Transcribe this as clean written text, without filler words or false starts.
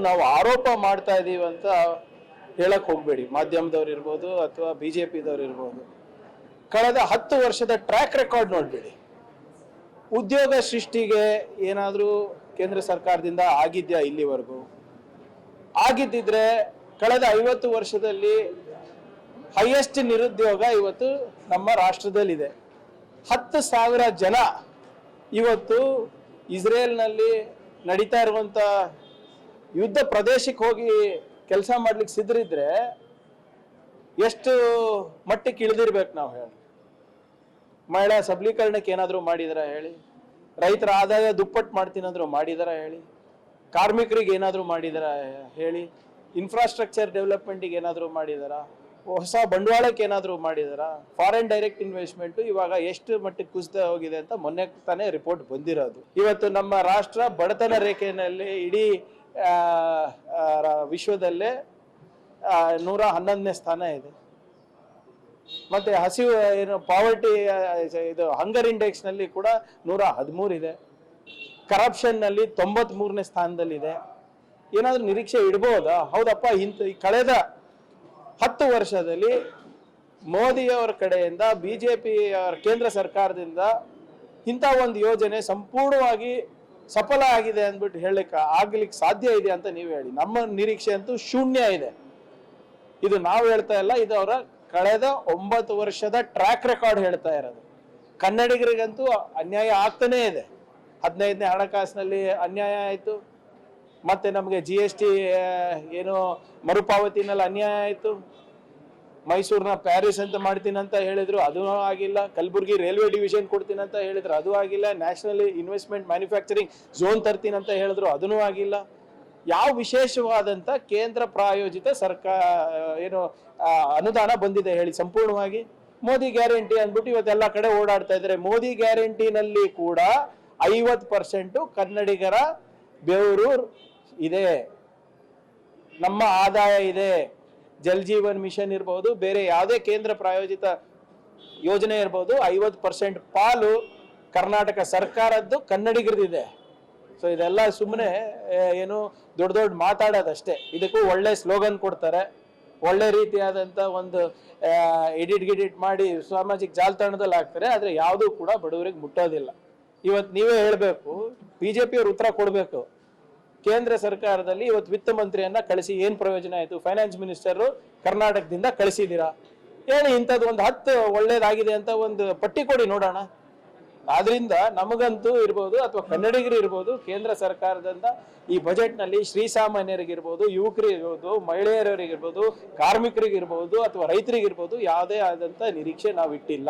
ನಾವು ಆರೋಪ ಮಾಡ್ತಾ ಇದೀವಿ ಅಂತ ಹೇಳಕ್ ಹೋಗ್ಬೇಡಿ. ಮಾಧ್ಯಮದವ್ರು ಇರ್ಬೋದು ಅಥವಾ ಬಿಜೆಪಿದವ್ರು ಇರ್ಬೋದು. ಕಳೆದ 10 ವರ್ಷದ ಟ್ರ್ಯಾಕ್ ರೆಕಾರ್ಡ್ ನೋಡ್ಬೇಡಿ. ಉದ್ಯೋಗ ಸೃಷ್ಟಿಗೆ ಏನಾದರೂ ಕೇಂದ್ರ ಸರ್ಕಾರದಿಂದ ಆಗಿದ್ಯಾ ಇಲ್ಲಿವರೆಗೂ? ಆಗಿದ್ದಿದ್ರೆ ಕಳೆದ 50 ವರ್ಷದಲ್ಲಿ ಹೈಯೆಸ್ಟ್ ನಿರುದ್ಯೋಗ ಇವತ್ತು ನಮ್ಮ ರಾಷ್ಟ್ರದಲ್ಲಿದೆ. 10,000 ಜನ ಇವತ್ತು ಇಸ್ರೇಲ್ನಲ್ಲಿ ನಡೀತಾ ಇರುವಂತ ಯುದ್ಧ ಪ್ರದೇಶಕ್ಕೆ ಹೋಗಿ ಕೆಲಸ ಮಾಡ್ಲಿಕ್ಕೆ ಸಿದ್ಧರಿದ್ರೆ ಎಷ್ಟು ಮಟ್ಟಕ್ಕೆ ಇಳಿದಿರ್ಬೇಕು ನಾವು ಹೇಳಿ. ಮಹಿಳಾ ಸಬಲೀಕರಣಕ್ಕೆ ಏನಾದರೂ ಮಾಡಿದಾರ ಹೇಳಿ? ರೈತರ ಆದಾಯ ದುಪ್ಪಟ್ಟು ಮಾಡ್ತೀನಾದ್ರೂ ಮಾಡಿದಾರ ಹೇಳಿ? ಕಾರ್ಮಿಕರಿಗೆ ಏನಾದರೂ ಮಾಡಿದಾರ ಹೇಳಿ? ಇನ್ಫ್ರಾಸ್ಟ್ರಕ್ಚರ್ ಡೆವಲಪ್ಮೆಂಟಿಗೆ ಏನಾದರೂ ಮಾಡಿದಾರ? ಹೊಸ ಬಂಡವಾಳಕ್ಕೆ ಏನಾದರೂ ಮಾಡಿದಾರ? ಫಾರಿನ್ ಡೈರೆಕ್ಟ್ ಇನ್ವೆಸ್ಟ್ಮೆಂಟ್ ಇವಾಗ ಎಷ್ಟು ಮಟ್ಟಿಗೆ ಕುಸಿತ ಹೋಗಿದೆ ಅಂತ ಮೊನ್ನೆ ತಾನೇ ರಿಪೋರ್ಟ್ ಬಂದಿರೋದು. ಇವತ್ತು ನಮ್ಮ ರಾಷ್ಟ್ರ ಬಡತನ ರೇಖೆಯಲ್ಲಿ ಇಡೀ ವಿಶ್ವದಲ್ಲೇ 111ನೇ ಸ್ಥಾನ ಇದೆ. ಮತ್ತೆ ಹಸಿವು ಏನು ಪಾವರ್ಟಿ ಇದು ಹಂಗರ್ ಇಂಡೆಕ್ಸ್ ನಲ್ಲಿ ಕೂಡ 113 ಇದೆ. ಕರಪ್ಷನ್ ನಲ್ಲಿ 93ನೇ ಸ್ಥಾನದಲ್ಲಿದೆ. ಏನಾದ್ರೂ ನಿರೀಕ್ಷೆ ಇಡಬಹುದಾ? ಹೌದಪ್ಪ, ಕಳೆದ 10 ವರ್ಷದಲ್ಲಿ ಮೋದಿಯವರ ಕಡೆಯಿಂದ ಬಿಜೆಪಿ ಕೇಂದ್ರ ಸರ್ಕಾರದಿಂದ ಇಂಥ ಒಂದು ಯೋಜನೆ ಸಂಪೂರ್ಣವಾಗಿ ಸಫಲ ಆಗಿದೆ ಅಂದ್ಬಿಟ್ಟು ಆಗ್ಲಿಕ್ಕೆ ಸಾಧ್ಯ ಇದೆ ಅಂತ ನೀವು ಹೇಳಿ. ನಮ್ಮ ನಿರೀಕ್ಷೆ ಅಂತೂ ಶೂನ್ಯ ಇದೆ. ಇದು ನಾವು ಹೇಳ್ತಾ ಇಲ್ಲ, ಇದು ಅವರ ಕಳೆದ 9 ವರ್ಷದ ಟ್ರ್ಯಾಕ್ ರೆಕಾರ್ಡ್ ಹೇಳ್ತಾ ಇರೋದು. ಕನ್ನಡಿಗರಿಗಂತೂ ಅನ್ಯಾಯ ಆಗ್ತಾನೇ ಇದೆ. 15ನೇ ಹಣಕಾಸಿನಲ್ಲಿ ಅನ್ಯಾಯ ಆಯಿತು. ಮತ್ತೆ ನಮಗೆ GST ಏನು ಮರುಪಾವತಿನಲ್ಲಿ ಅನ್ಯಾಯ ಆಯಿತು. ಮೈಸೂರಿನ ಪ್ಯಾರಿಸ್ ಅಂತ ಮಾಡ್ತೀನಿ ಅಂತ ಹೇಳಿದ್ರು, ಅದು ಆಗಿಲ್ಲ. ಕಲಬುರಗಿ ರೈಲ್ವೆ ಡಿವಿಷನ್ ಕೊಡ್ತೀನಿ ಅಂತ ಹೇಳಿದ್ರು, ಅದು ಆಗಿಲ್ಲ. ನ್ಯಾಷನಲ್ ಇನ್ವೆಸ್ಟ್ಮೆಂಟ್ ಮ್ಯಾನುಫ್ಯಾಕ್ಚರಿಂಗ್ ಝೋನ್ ತರ್ತೀನಿ ಅಂತ ಹೇಳಿದ್ರು, ಅದೂ ಆಗಿಲ್ಲ. ಯಾವ ವಿಶೇಷವಾದಂಥ ಕೇಂದ್ರ ಪ್ರಾಯೋಜಿತ ಏನು ಅನುದಾನ ಬಂದಿದೆ ಹೇಳಿ ಸಂಪೂರ್ಣವಾಗಿ? ಮೋದಿ ಗ್ಯಾರಂಟಿ ಅಂದ್ಬಿಟ್ಟು ಇವತ್ತೆಲ್ಲ ಕಡೆ ಓಡಾಡ್ತಾ ಇದ್ದಾರೆ. ಮೋದಿ ಗ್ಯಾರಂಟಿನಲ್ಲಿ ಕೂಡ 50% ಕನ್ನಡಿಗರ ಬೆವರು ಇದೆ, ನಮ್ಮ ಆದಾಯ ಇದೆ. ಜಲ್ ಜೀವನ್ ಮಿಷನ್ ಇರ್ಬೋದು, ಬೇರೆ ಯಾವುದೇ ಕೇಂದ್ರ ಪ್ರಾಯೋಜಿತ ಯೋಜನೆ ಇರ್ಬೋದು, 50% ಪಾಲು ಕರ್ನಾಟಕ ಸರ್ಕಾರದ್ದು ಕನ್ನಡಿಗರದಿದೆ. ಸೊ ಇದೆಲ್ಲ ಸುಮ್ಮನೆ ಏನು ದೊಡ್ಡ ದೊಡ್ಡ ಮಾತಾಡೋದಷ್ಟೇ. ಇದಕ್ಕೂ ಒಳ್ಳೆ ಸ್ಲೋಗನ್ ಕೊಡ್ತಾರೆ, ಒಳ್ಳೆ ರೀತಿಯಾದಂಥ ಒಂದು ಎಡಿಟ್ ಮಾಡಿ ಸಾಮಾಜಿಕ ಜಾಲತಾಣದಲ್ಲಿ ಹಾಕ್ತಾರೆ. ಆದರೆ ಯಾವುದೂ ಕೂಡ ಬಡವರಿಗೆ ಮುಟ್ಟೋದಿಲ್ಲ. ಇವತ್ತು ನೀವೇ ಹೇಳಬೇಕು, ಬಿಜೆಪಿಯವರು ಉತ್ತರ ಕೊಡಬೇಕು. ಕೇಂದ್ರ ಸರ್ಕಾರದಲ್ಲಿ ಇವತ್ತು ವಿತ್ತ ಮಂತ್ರಿಯನ್ನ ಕಳಿಸಿ ಏನು ಪ್ರಯೋಜನ ಆಯಿತು? ಫೈನಾನ್ಸ್ ಮಿನಿಸ್ಟರು ಕರ್ನಾಟಕದಿಂದ ಕಳಿಸಿದ್ದೀರಾ ಹೇಳಿ. ಇಂಥದ್ದು ಒಂದು 10 ಒಳ್ಳೇದಾಗಿದೆ ಅಂತ ಒಂದು ಪಟ್ಟಿ ಕೊಡಿ ನೋಡೋಣ. ಆದ್ರಿಂದ ನಮಗಂತೂ ಇರ್ಬೋದು ಅಥವಾ ಕನ್ನಡಿಗರು ಇರ್ಬೋದು, ಕೇಂದ್ರ ಸರ್ಕಾರದಿಂದ ಈ ಬಜೆಟ್ನಲ್ಲಿ ಶ್ರೀಸಾಮಾನ್ಯರಿಗಿರ್ಬೋದು, ಯುವಕರಿಗಿರ್ಬೋದು, ಮಹಿಳೆಯರಿಗಿರ್ಬೋದು, ಕಾರ್ಮಿಕರಿಗಿರ್ಬೋದು ಅಥವಾ ರೈತರಿಗಿರ್ಬೋದು ಯಾವುದೇ ಆದಂಥ ನಿರೀಕ್ಷೆ ನಾವು ಇಟ್ಟಿಲ್ಲ.